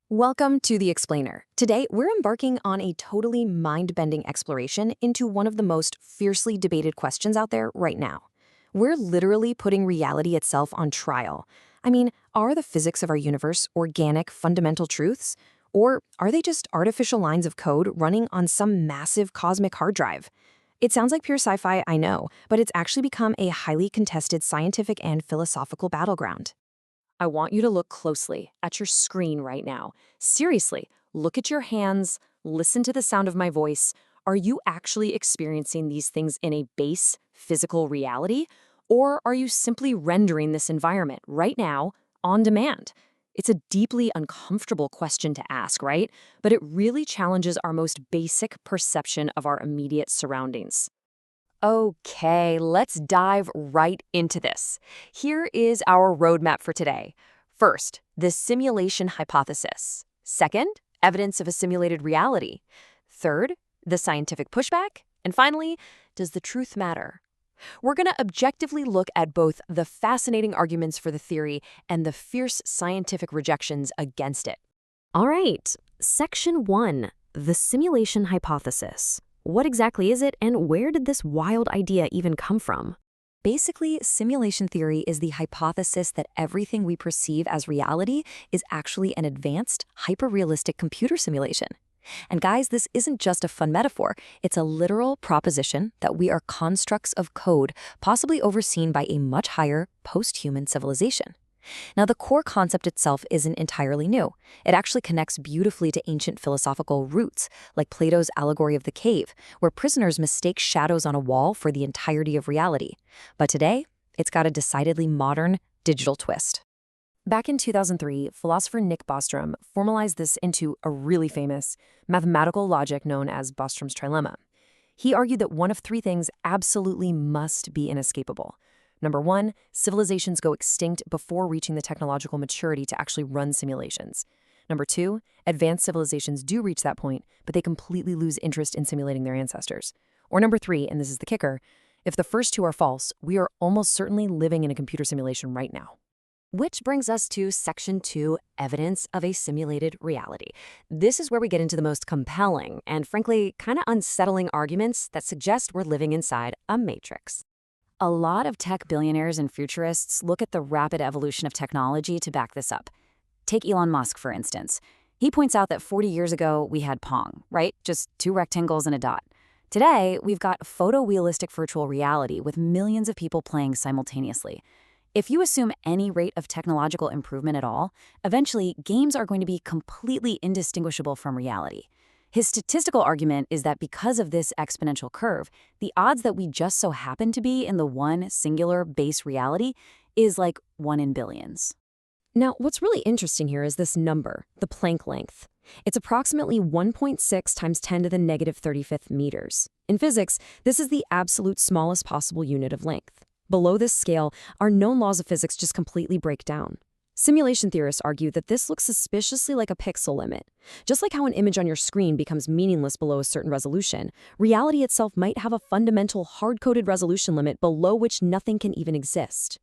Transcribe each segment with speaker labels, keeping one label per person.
Speaker 1: Welcome to The Explainer. Today, we're embarking on a totally mind-bending exploration into one of the most fiercely debated questions out there right now. We're literally putting reality itself on trial. I mean, are the physics of our universe organic, fundamental truths? Or are they just artificial lines of code running on some massive cosmic hard drive? It sounds like pure sci-fi, I know, but it's actually become a highly contested scientific and philosophical battleground. I want you to look closely at your screen right now. Seriously, look at your hands, listen to the sound of my voice. Are you actually experiencing these things in a base physical reality? Or are you simply rendering this environment right now on demand? It's a deeply uncomfortable question to ask, right? But it really challenges our most basic perception of our immediate surroundings. Okay, let's dive right into this. Here is our roadmap for today. First, the simulation hypothesis. Second, evidence of a simulated reality. Third, the scientific pushback. And finally, does the truth matter? We're going to objectively look at both the fascinating arguments for the theory and the fierce scientific rejections against it. All right, Section 1, the simulation hypothesis. What exactly is it, and where did this wild idea even come from? Basically, simulation theory is the hypothesis that everything we perceive as reality is actually an advanced, hyper-realistic computer simulation. And guys, this isn't just a fun metaphor. It's a literal proposition that we are constructs of code, possibly overseen by a much higher, post-human civilization. Now, the core concept itself isn't entirely new. It actually connects beautifully to ancient philosophical roots, like Plato's allegory of the cave, where prisoners mistake shadows on a wall for the entirety of reality. But today, it's got a decidedly modern, digital twist. Back in 2003, philosopher Nick Bostrom formalized this into a really famous mathematical logic known as Bostrom's trilemma. He argued that one of three things absolutely must be inescapable. Number one, civilizations go extinct before reaching the technological maturity to actually run simulations. Number two, advanced civilizations do reach that point, but they completely lose interest in simulating their ancestors. Or number three, and this is the kicker, if the first two are false, we are almost certainly living in a computer simulation right now. Which brings us to Section 2, evidence of a simulated reality. This is where we get into the most compelling and, frankly, kind of unsettling arguments that suggest we're living inside a matrix. A lot of tech billionaires and futurists look at the rapid evolution of technology to back this up. Take Elon Musk, for instance. He points out that 40 years ago, we had Pong, right? Just two rectangles and a dot. Today, we've got photorealistic virtual reality with millions of people playing simultaneously. If you assume any rate of technological improvement at all, eventually games are going to be completely indistinguishable from reality. His statistical argument is that because of this exponential curve, the odds that we just so happen to be in the one singular base reality is like 1 in billions. Now, what's really interesting here is this number, the Planck length. It's approximately 1.6 times 10 to the negative 35th meters. In physics, this is the absolute smallest possible unit of length. Below this scale, our known laws of physics just completely break down. Simulation theorists argue that this looks suspiciously like a pixel limit. Just like how an image on your screen becomes meaningless below a certain resolution, reality itself might have a fundamental hard-coded resolution limit below which nothing can even exist.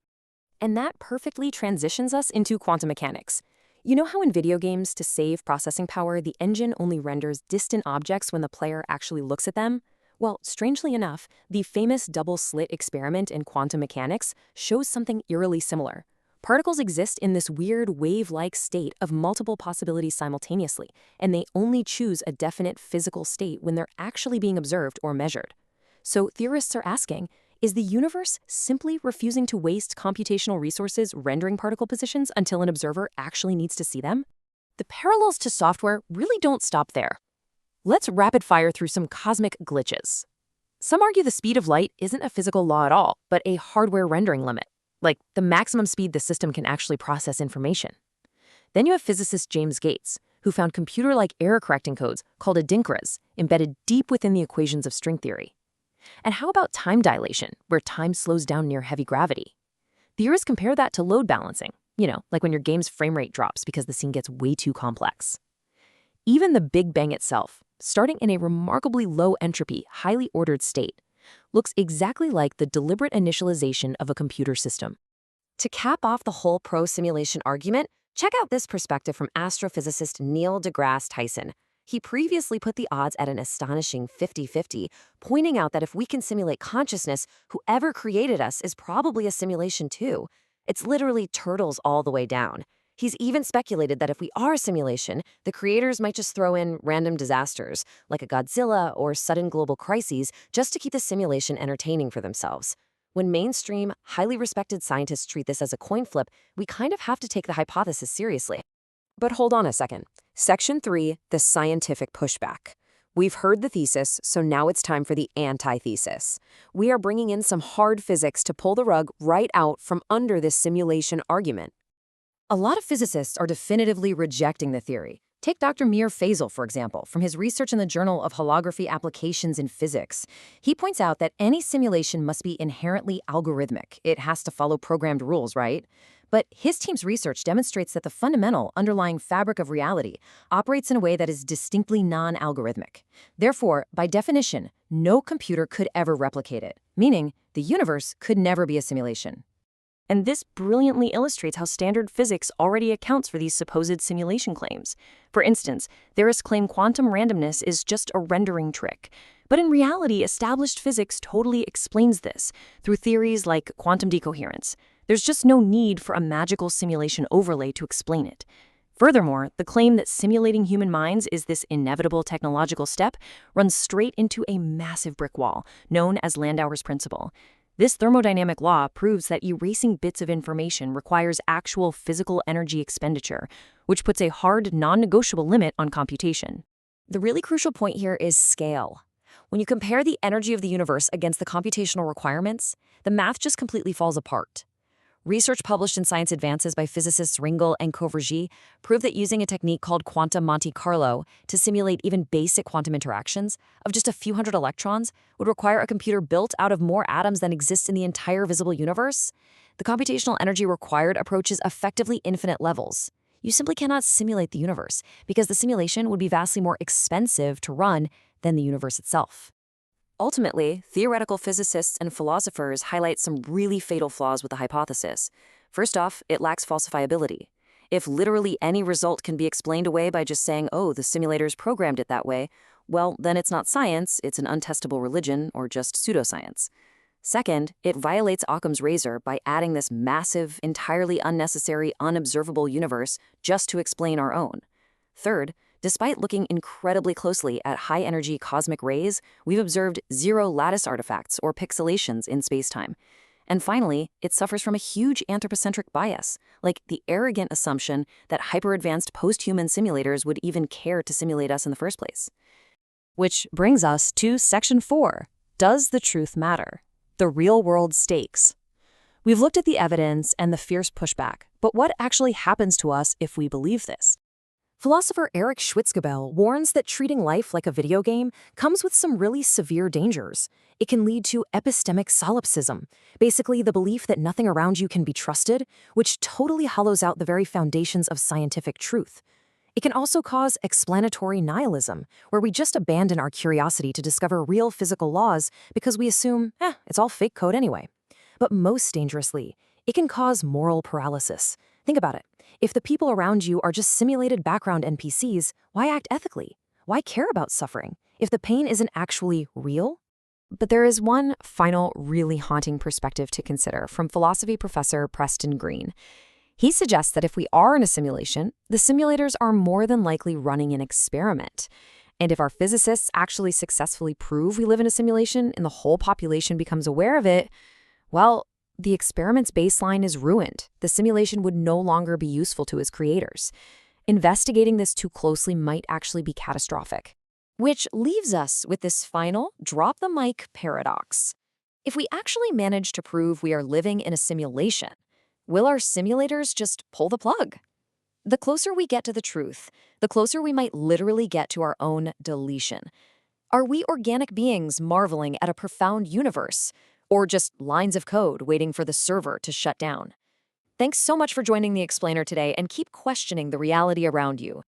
Speaker 1: And that perfectly transitions us into quantum mechanics. You know how in video games, to save processing power, the engine only renders distant objects when the player actually looks at them? Well, strangely enough, the famous double-slit experiment in quantum mechanics shows something eerily similar. Particles exist in this weird wave-like state of multiple possibilities simultaneously, and they only choose a definite physical state when they're actually being observed or measured. So theorists are asking, is the universe simply refusing to waste computational resources rendering particle positions until an observer actually needs to see them? The parallels to software really don't stop there. Let's rapid fire through some cosmic glitches. Some argue the speed of light isn't a physical law at all, but a hardware rendering limit, like the maximum speed the system can actually process information. Then you have physicist James Gates, who found computer-like error-correcting codes called adinkrahs embedded deep within the equations of string theory. And how about time dilation, where time slows down near heavy gravity? Theorists compare that to load balancing, like when your game's frame rate drops because the scene gets way too complex. Even the Big Bang itself, starting in a remarkably low entropy, highly ordered state, looks exactly like the deliberate initialization of a computer system. To cap off the whole pro-simulation argument, Check out this perspective from astrophysicist Neil deGrasse Tyson. He previously put the odds at an astonishing 50-50, pointing out that if we can simulate consciousness, whoever created us is probably a simulation too. It's literally turtles all the way down. He's even speculated that if we are a simulation, the creators might just throw in random disasters, like a Godzilla or sudden global crises, just to keep the simulation entertaining for themselves. When mainstream, highly respected scientists treat this as a coin flip, we kind of have to take the hypothesis seriously. But hold on a second. Section 3, the scientific pushback. We've heard the thesis, so now it's time for the antithesis. We are bringing in some hard physics to pull the rug right out from under this simulation argument. A lot of physicists are definitively rejecting the theory. Take Dr. Mir Faisal, for example, from his research in the Journal of Holography Applications in Physics. He points out that any simulation must be inherently algorithmic. It has to follow programmed rules, right? But his team's research demonstrates that the fundamental underlying fabric of reality operates in a way that is distinctly non-algorithmic. Therefore, by definition, no computer could ever replicate it, meaning the universe could never be a simulation. And this brilliantly illustrates how standard physics already accounts for these supposed simulation claims. For instance, theorists claim quantum randomness is just a rendering trick. But in reality, established physics totally explains this through theories like quantum decoherence. There's just no need for a magical simulation overlay to explain it. Furthermore, the claim that simulating human minds is this inevitable technological step runs straight into a massive brick wall, known as Landauer's principle. This thermodynamic law proves that erasing bits of information requires actual physical energy expenditure, which puts a hard, non-negotiable limit on computation. The really crucial point here is scale. When you compare the energy of the universe against the computational requirements, the math just completely falls apart. Research published in Science Advances by physicists Ringel and Covergy proved that using a technique called quantum Monte Carlo to simulate even basic quantum interactions of just a few hundred electrons would require a computer built out of more atoms than exist in the entire visible universe. The computational energy required approaches effectively infinite levels. You simply cannot simulate the universe because the simulation would be vastly more expensive to run than the universe itself. Ultimately, theoretical physicists and philosophers highlight some really fatal flaws with the hypothesis. First off, it lacks falsifiability. If literally any result can be explained away by just saying, oh, the simulators programmed it that way, well, then it's not science, it's an untestable religion or just pseudoscience. Second, it violates Occam's razor by adding this massive, entirely unnecessary, unobservable universe just to explain our own. Third, despite looking incredibly closely at high-energy cosmic rays, we've observed zero lattice artifacts or pixelations in spacetime. And finally, it suffers from a huge anthropocentric bias, like the arrogant assumption that hyper-advanced post-human simulators would even care to simulate us in the first place. Which brings us to Section 4. Does the truth matter? The real-world stakes. We've looked at the evidence and the fierce pushback, but what actually happens to us if we believe this? Philosopher Eric Schwitzgebel warns that treating life like a video game comes with some really severe dangers. It can lead to epistemic solipsism, basically the belief that nothing around you can be trusted, which totally hollows out the very foundations of scientific truth. It can also cause explanatory nihilism, where we just abandon our curiosity to discover real physical laws because we assume, it's all fake code anyway. But most dangerously, it can cause moral paralysis. Think about it. If the people around you are just simulated background NPCs, why act ethically? Why care about suffering if the pain isn't actually real? But there is one final, really haunting perspective to consider from philosophy professor Preston Green. He suggests that if we are in a simulation, the simulators are more than likely running an experiment. And if our physicists actually successfully prove we live in a simulation and the whole population becomes aware of it, well, the experiment's baseline is ruined. The simulation would no longer be useful to its creators. Investigating this too closely might actually be catastrophic. Which leaves us with this final drop the mic paradox. If we actually manage to prove we are living in a simulation, will our simulators just pull the plug? The closer we get to the truth, the closer we might literally get to our own deletion. Are we organic beings marveling at a profound universe? Or just lines of code waiting for the server to shut down? Thanks so much for joining the Explainer today, and keep questioning the reality around you.